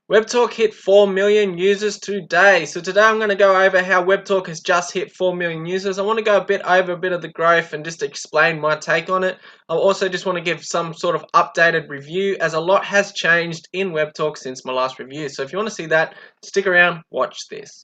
Webtalk hit 4 million users today. So today I'm going to go over how Webtalk has just hit 4 million users. I want to go over a bit of the growth and just explain my take on it. I also just want to give some sort of updated review, as a lot has changed in Webtalk since my last review. So if you want to see that, stick around, watch this.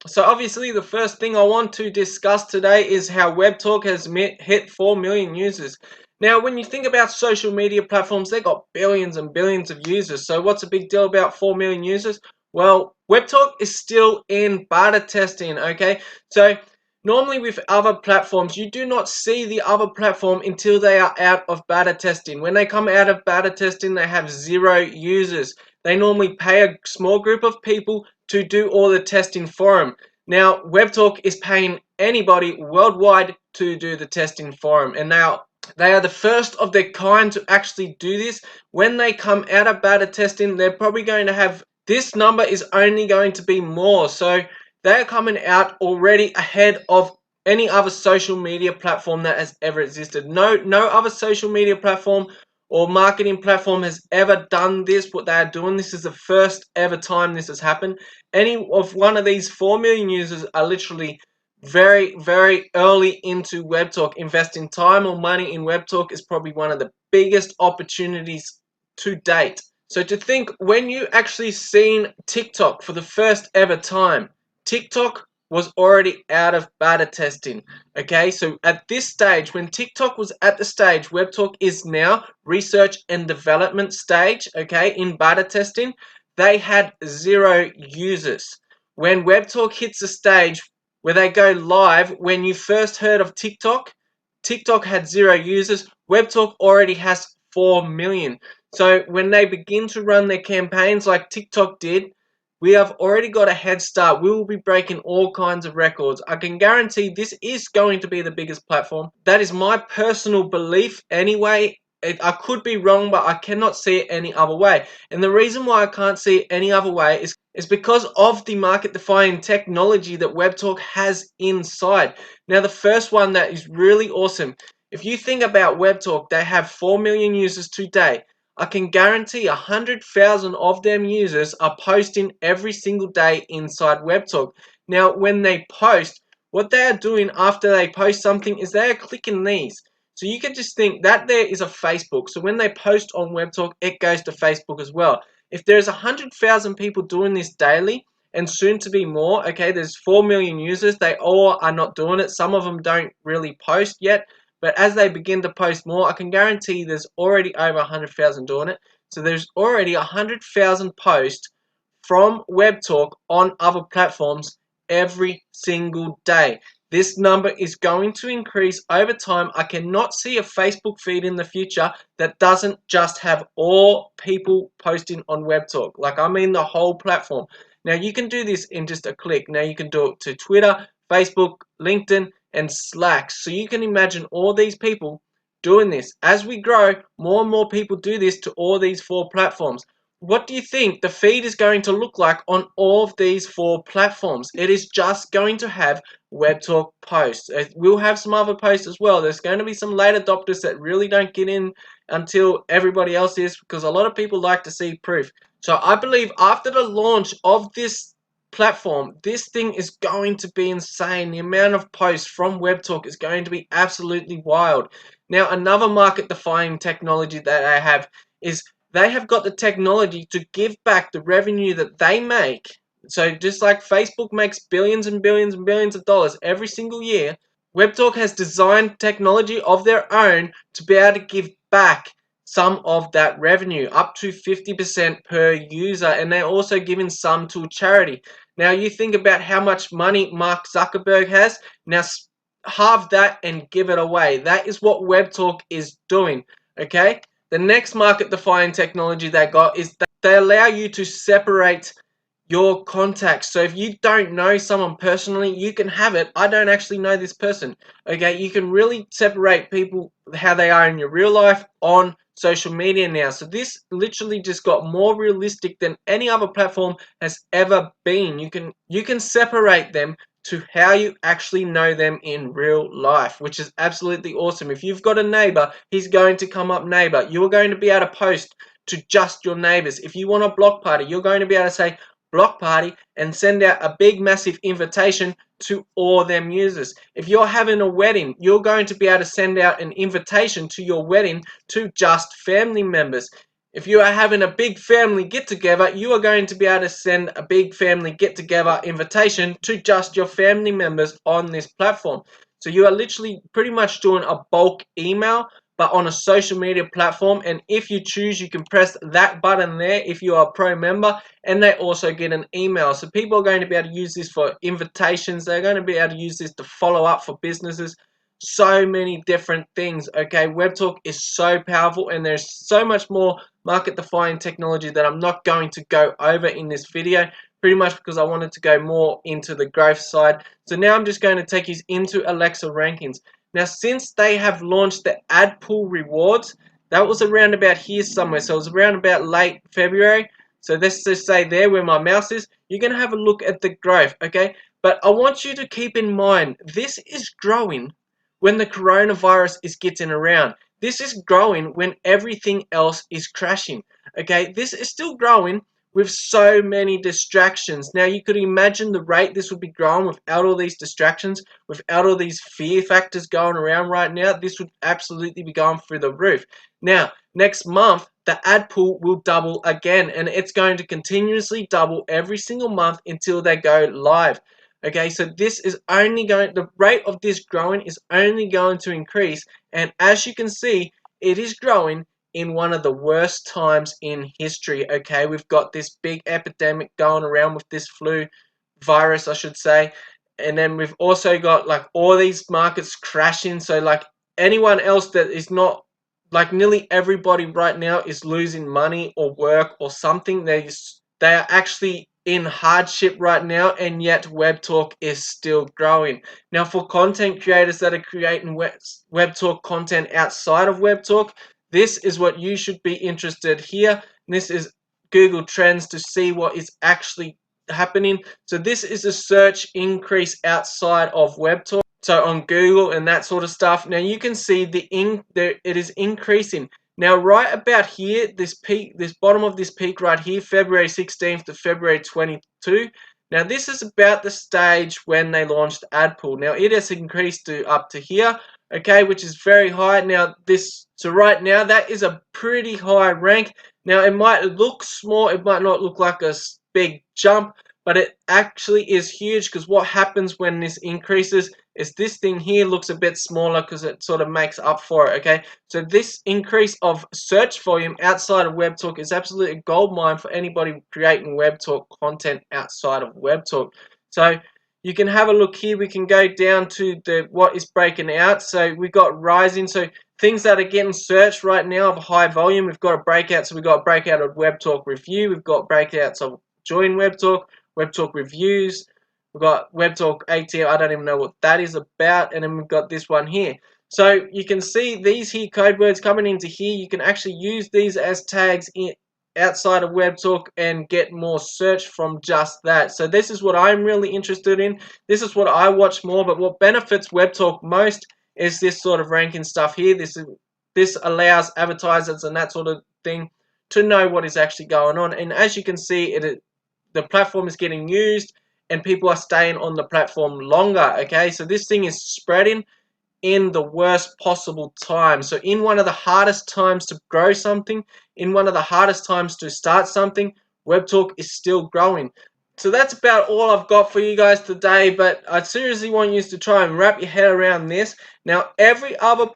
So obviously the first thing I want to discuss today is how Webtalk has hit 4 million users. Now when you think about social media platforms, they got billions and billions of users. So what's a big deal about 4 million users? Well, Webtalk is still in beta testing, okay? So normally with other platforms, you do not see the other platform until they are out of beta testing. When they come out of beta testing, they have 0 users. They normally pay a small group of people to do all the testing for them. Now, Webtalk is paying anybody worldwide to do the testing for them. And now, they are the first of their kind to actually do this. When they come out of beta testing, they're probably going to have, this number is only going to be more. So, they're coming out already ahead of any other social media platform that has ever existed. No other social media platform or marketing platform has ever done this. What they are doing, this is the first ever time this has happened. Any of one of these 4 million users are literally very early into Webtalk. Investing time or money in Webtalk is probably one of the biggest opportunities to date. So to think, when you actually seen TikTok for the first ever time, TikTok was already out of beta testing. Okay, so at this stage, when TikTok was at the stage, Webtalk is now research and development stage, okay, in beta testing, they had 0 users. When Webtalk hits the stage where they go live, when you first heard of TikTok, TikTok had 0 users, Webtalk already has 4 million. So when they begin to run their campaigns like TikTok did, we have already got a head start. We will be breaking all kinds of records. I can guarantee this is going to be the biggest platform. That is my personal belief anyway. I could be wrong, but I cannot see it any other way. And the reason why I can't see it any other way is because of the market-defining technology that Webtalk has inside. Now, the first one that is really awesome. If you think about Webtalk, they have 4 million users today. I can guarantee 100,000 of them users are posting every single day inside Webtalk. Now, when they post, what they are doing after they post something is they are clicking these. So you can just think that there is a Facebook. So when they post on Webtalk, it goes to Facebook as well. If there's 100,000 people doing this daily, and soon to be more, okay, there's 4 million users. They all are not doing it. Some of them don't really post yet. But as they begin to post more, I can guarantee there's already over 100,000 doing it. So there's already 100,000 posts from Webtalk on other platforms every single day. This number is going to increase over time. I cannot see a Facebook feed in the future that doesn't just have all people posting on Webtalk. Like, I mean the whole platform. Now, you can do this in just a click. Now, you can do it to Twitter, Facebook, LinkedIn, and Slack. So you can imagine all these people doing this. As we grow, more and more people do this to all these 4 platforms. What do you think the feed is going to look like on all of these 4 platforms? It is just going to have Webtalk posts. We'll have some other posts as well. There's going to be some late adopters that really don't get in until everybody else is, because a lot of people like to see proof. So I believe after the launch of this platform, this thing is going to be insane. The amount of posts from Webtalk is going to be absolutely wild. Now, another market-defining technology that I have is they have got the technology to give back the revenue that they make. So just like Facebook makes billions and billions and billions of dollars every single year, Webtalk has designed technology of their own to be able to give back some of that revenue, up to 50% per user, and they're also giving some to charity. Now, you think about how much money Mark Zuckerberg has. Now, halve that and give it away. That is what Webtalk is doing, okay? The next market-defining technology they got is that they allow you to separate your contacts. So if you don't know someone personally, you can have it. I don't actually know this person. Okay, you can really separate people how they are in your real life on social media now. So this literally just got more realistic than any other platform has ever been. You can separate them to how you actually know them in real life, which is absolutely awesome. If you've got a neighbor, he's going to come up neighbor. You are going to be able to post to just your neighbors. If you want a block party, you're going to be able to say block party and send out a big massive invitation to all them users. If you're having a wedding, you're going to be able to send out an invitation to your wedding to just family members. If you are having a big family get together, you are going to be able to send a big family get together invitation to just your family members on this platform. So you are literally pretty much doing a bulk email, but on a social media platform. And if you choose, you can press that button there if you are a pro member, and they also get an email. So people are going to be able to use this for invitations. They're going to be able to use this to follow up for businesses. So many different things. Okay, Webtalk is so powerful, and there's so much more market defying technology that I'm not going to go over in this video, pretty much because I wanted to go more into the growth side. So now I'm just going to take you into Alexa rankings. Now, since they have launched the ad pool rewards, that was around about here somewhere. So it was around about late February. So let's just say there where my mouse is, you're going to have a look at the growth, okay? But I want you to keep in mind, this is growing when the coronavirus is getting around. This is growing when everything else is crashing, okay? This is still growing with so many distractions. Now, you could imagine the rate this would be growing without all these distractions, without all these fear factors going around right now. This would absolutely be going through the roof. Now, next month, the ad pool will double again, and it's going to continuously double every single month until they go live. Okay, so this is only going, the rate of this growing is only going to increase, and as you can see, it is growing in one of the worst times in history. Okay, we've got this big epidemic going around with this flu virus, I should say, and then we've also got like all these markets crashing. So like anyone else that is not, like nearly everybody right now is losing money or work or something. They are actually in hardship right now, and yet Webtalk is still growing. Now, for content creators that are creating Webtalk content outside of Webtalk, this is what you should be interested here. This is Google Trends to see what is actually happening. So this is a search increase outside of Webtalk. So on Google and that sort of stuff. Now you can see it is increasing. Now right about here, this peak, this bottom of this peak right here, February 16th to February 22. Now this is about the stage when they launched AdPool. Now it has increased to up to here, okay, which is very high. Now so right now that is a pretty high rank. Now it might look small, it might not look like a big jump, but it actually is huge, because what happens when this increases is this thing here looks a bit smaller because it sort of makes up for it, okay? So this increase of search volume outside of Webtalk is absolutely a goldmine for anybody creating Webtalk content outside of Webtalk. So you can have a look here. We can go down to what is breaking out. So we've got rising. So things that are getting searched right now of high volume, we've got a breakout. So we've got a breakout of Webtalk Review. We've got breakouts of Join Webtalk, Webtalk Reviews. We've got Webtalk ATL, I don't even know what that is about, and then we've got this one here. So you can see these here code words coming into here. You can actually use these as tags outside of Webtalk and get more search from just that. So this is what I'm really interested in. This is what I watch more, but what benefits Webtalk most is this sort of ranking stuff here. This allows advertisers and that sort of thing to know what is actually going on. And as you can see, the platform is getting used, and people are staying on the platform longer, okay? So this thing is spreading in the worst possible time. So in one of the hardest times to grow something, in one of the hardest times to start something, Webtalk is still growing. So that's about all I've got for you guys today, but I seriously want you to try and wrap your head around this. Now, every other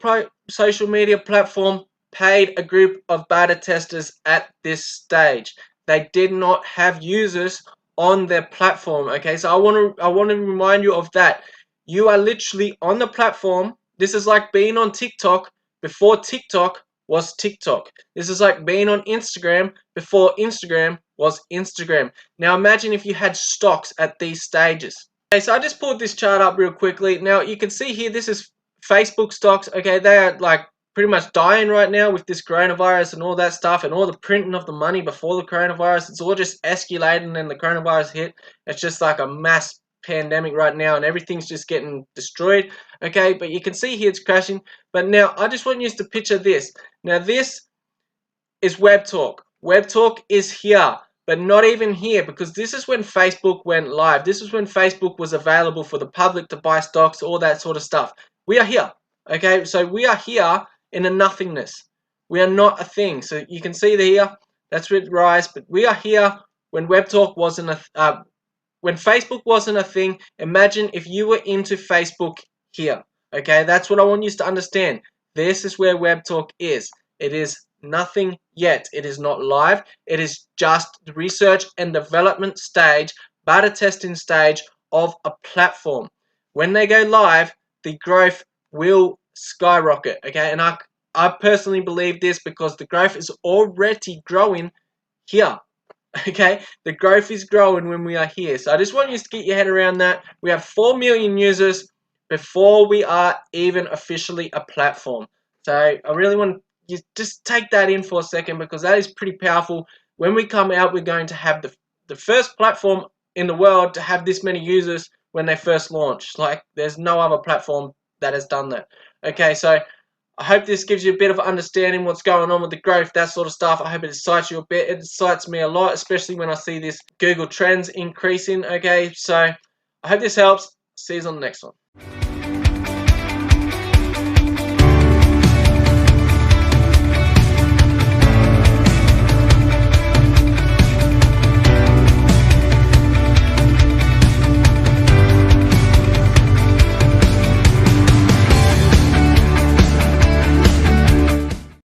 social media platform paid a group of beta testers at this stage. They did not have users on their platform, okay? So I want to remind you of that. You are literally on the platform. This is like being on TikTok before TikTok was TikTok. This is like being on Instagram before Instagram was Instagram. Now imagine if you had stocks at these stages. Okay, so I just pulled this chart up real quickly. Now you can see here, this is Facebook stocks. Okay, they are like pretty much dying right now with this coronavirus and all that stuff, and all the printing of the money before the coronavirus. It's all just escalating, and the coronavirus hit. It's just like a mass pandemic right now, and everything's just getting destroyed. Okay, but you can see here it's crashing. But now I just want you to picture this. Now this is Webtalk. Webtalk is here, but not even here, because this is when Facebook went live. This is when Facebook was available for the public to buy stocks, all that sort of stuff. We are here. Okay, so we are here in a nothingness. We are not a thing. So you can see here, that's with Rise, but we are here when Webtalk wasn't a when Facebook wasn't a thing. Imagine if you were into Facebook here. Okay, that's what I want you to understand. This is where Webtalk is. It is nothing yet. It is not live. It is just the research and development stage, beta testing stage of a platform. When they go live, the growth will skyrocket. Okay, and I personally believe this because the growth is already growing here. Okay, the growth is growing when we are here. So I just want you to get your head around that. We have 4 million users before we are even officially a platform. So I really want you just take that in for a second, because that is pretty powerful. When we come out, we're going to have the first platform in the world to have this many users when they first launch. Like, there's no other platform that has done that. Okay, so I hope this gives you a bit of understanding what's going on with the growth, that sort of stuff. I hope it excites you a bit. It excites me a lot, especially when I see this Google Trends increasing. Okay, so I hope this helps. See you on the next one.